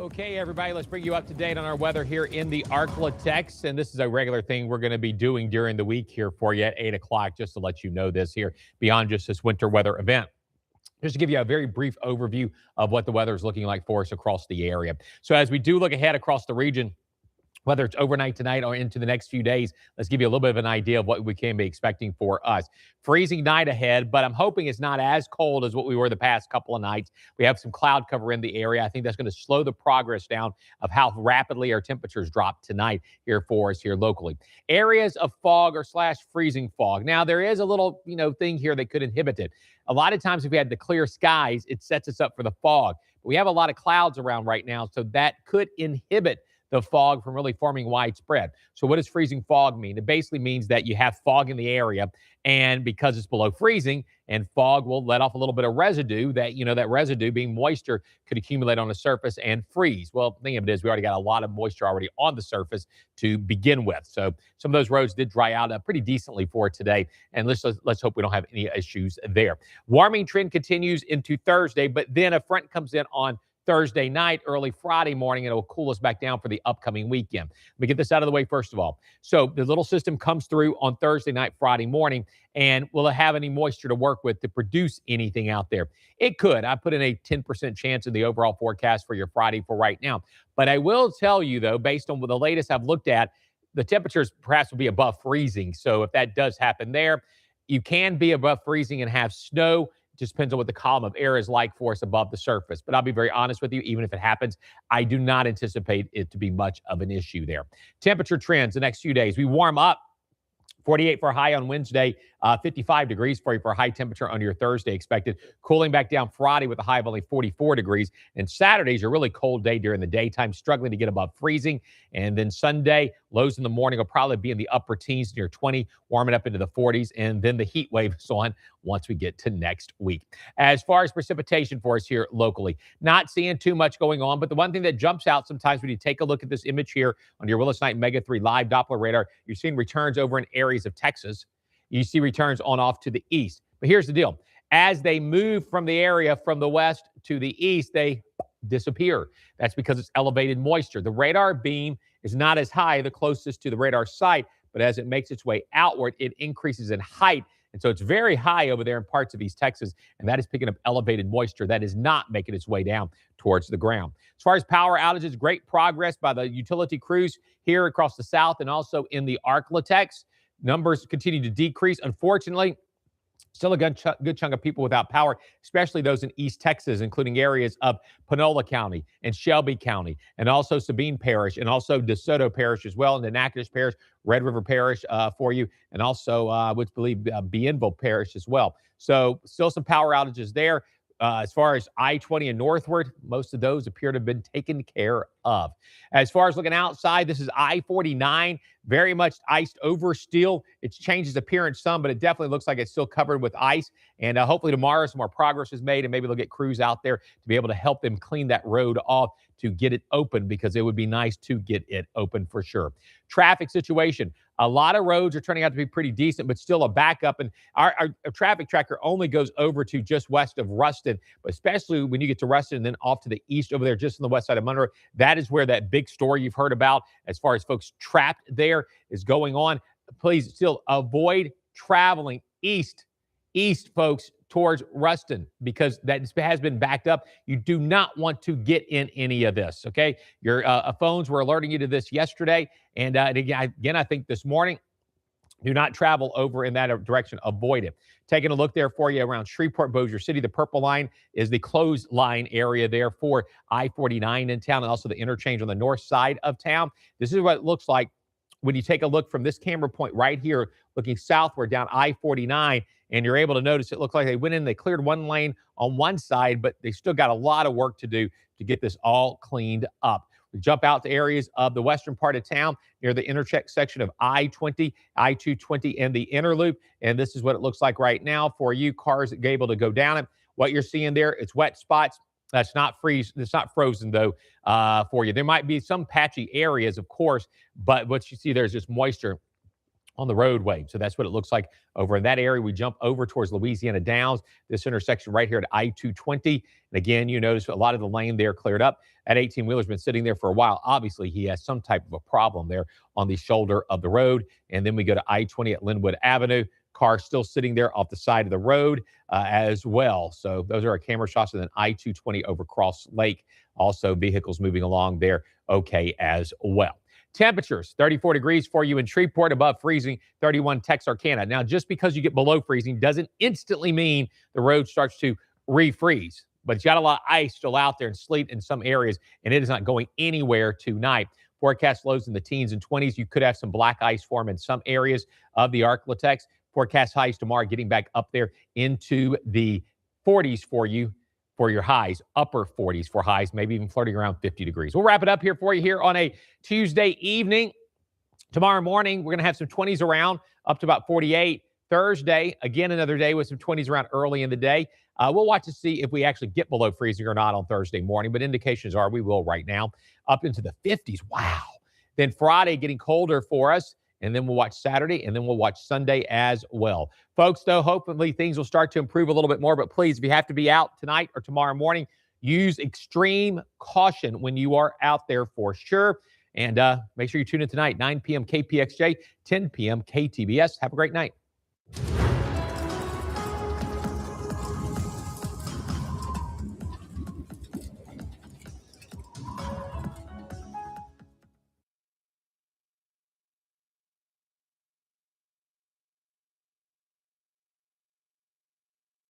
Okay, everybody, let's bring you up to date on our weather here in the Arklatex. And this is a regular thing we're going to be doing during the week here for you at 8 o'clock, just to let you know this here beyond just this winter weather event. Just to give you a very brief overview of what the weather is looking like for us across the area. So as we do look ahead across the region, whether it's overnight tonight or into the next few days, let's give you a little bit of an idea of what we can be expecting for us. Freezing night ahead, but I'm hoping it's not as cold as what we were the past couple of nights. We have some cloud cover in the area. I think that's going to slow the progress down of how rapidly our temperatures drop tonight here for us here locally. Areas of fog or slash freezing fog. Now, there is a little, thing here that could inhibit it. A lot of times if we had the clear skies, it sets us up for the fog. We have a lot of clouds around right now, so that could inhibit the fog from really forming widespread. So what does freezing fog mean? It basically means that you have fog in the area, and because it's below freezing, and fog will let off a little bit of residue, that residue being moisture could accumulate on the surface and freeze. Well, the thing of it is we already got a lot of moisture already on the surface to begin with. So some of those roads did dry out pretty decently for today, and let's hope we don't have any issues there. Warming trend continues into Thursday, but then a front comes in on Thursday night, early Friday morning, and it will cool us back down for the upcoming weekend. Let me get this out of the way first of all. So the little system comes through on Thursday night, Friday morning, and will it have any moisture to work with to produce anything out there? It could. I put in a 10% chance in the overall forecast for your Friday for right now. But I will tell you, though, based on the latest I've looked at, the temperatures perhaps will be above freezing. So if that does happen there, you can be above freezing and have snow. Just depends on what the column of air is like for us above the surface. But I'll be very honest with you, even if it happens, I do not anticipate it to be much of an issue there. Temperature trends the next few days. We warm up. 48 for a high on Wednesday, 55 degrees for you for a high temperature on your Thursday expected. Cooling back down Friday with a high of only 44 degrees. And Saturday's a really cold day during the daytime, struggling to get above freezing. And then Sunday, lows in the morning will probably be in the upper teens near 20, warming up into the 40s. And then the heat wave is on once we get to next week. As far as precipitation for us here locally, not seeing too much going on. But the one thing that jumps out sometimes when you take a look at this image here on your Willis Knight Mega 3 live Doppler radar, you're seeing returns over in areas of Texas. You see returns on off to the east. But here's the deal. As they move from the area from the west to the east, they disappear. That's because it's elevated moisture. The radar beam is not as high, the closest to the radar site, but as it makes its way outward, it increases in height. And so it's very high over there in parts of East Texas, and that is picking up elevated moisture that is not making its way down towards the ground. As far as power outages, great progress by the utility crews here across the South and also in the Arklatex. Numbers continue to decrease. Unfortunately, still a good chunk of people without power, especially those in East Texas, including areas of Panola County and Shelby County, and also Sabine Parish, and also DeSoto Parish as well, and the Natchitoches Parish, Red River Parish for you, and also, which believe Bienville Parish as well. So still some power outages there. As far as I-20 and northward, most of those appear to have been taken care of. As far as looking outside, this is I-49, very much iced over still. It changes appearance some, but it definitely looks like it's still covered with ice. And hopefully tomorrow some more progress is made, and maybe they'll get crews out there to be able to help them clean that road off to get it open, because it would be nice to get it open for sure. Traffic situation. A lot of roads are turning out to be pretty decent, but still a backup. And our traffic tracker only goes over to just west of Ruston, but especially when you get to Ruston and then off to the east over there, just on the west side of Monroe, that is where that big story you've heard about as far as folks trapped there is going on. Please still avoid traveling east, folks, towards Ruston, because that has been backed up. You do not want to get in any of this, okay? Your phones were alerting you to this yesterday. And again, I think this morning, do not travel over in that direction. Avoid it. Taking a look there for you around Shreveport, Bossier City. The purple line is the closed line area there for I-49 in town, and also the interchange on the north side of town. This is what it looks like when you take a look from this camera point right here, looking southward down I-49, and you're able to notice it looks like they went in, they cleared one lane on one side, but they still got a lot of work to do to get this all cleaned up. We jump out to areas of the western part of town near the intersection of I-20, I-220, and the inner loop. And this is what it looks like right now for you cars that are able to go down it. What you're seeing there, it's wet spots. That's not it's not frozen, though, for you. There might be some patchy areas, of course, but what you see there is just moisture on the roadway. So that's what it looks like over in that area. We jump over towards Louisiana Downs, this intersection right here at I-220. And again, you notice a lot of the lane there cleared up. That 18-wheeler's been sitting there for a while. Obviously, he has some type of a problem there on the shoulder of the road. And then we go to I-20 at Linwood Avenue. Car still sitting there off the side of the road as well. So those are our camera shots. And then I-220 over Cross Lake. Also, vehicles moving along there okay as well. Temperatures, 34 degrees for you in Shreveport, above freezing, 31 Texarkana. Now, just because you get below freezing doesn't instantly mean the road starts to refreeze. But it's got a lot of ice still out there and sleet in some areas, and it is not going anywhere tonight. Forecast lows in the teens and 20s. You could have some black ice form in some areas of the Arklatex. Forecast highs tomorrow getting back up there into the 40s for you. For your highs, upper 40s for highs, maybe even flirting around 50 degrees. We'll wrap it up here for you here on a Tuesday evening. Tomorrow morning, we're going to have some 20s around, up to about 48. Thursday, again, another day with some 20s around early in the day. We'll watch to see if we actually get below freezing or not on Thursday morning, but indications are we will right now, up into the 50s. Wow. Then Friday getting colder for us. And then we'll watch Saturday, and then we'll watch Sunday as well. Folks, though, hopefully things will start to improve a little bit more. But please, if you have to be out tonight or tomorrow morning, use extreme caution when you are out there for sure. And make sure you tune in tonight, 9 p.m. KPXJ, 10 p.m. KTBS. Have a great night.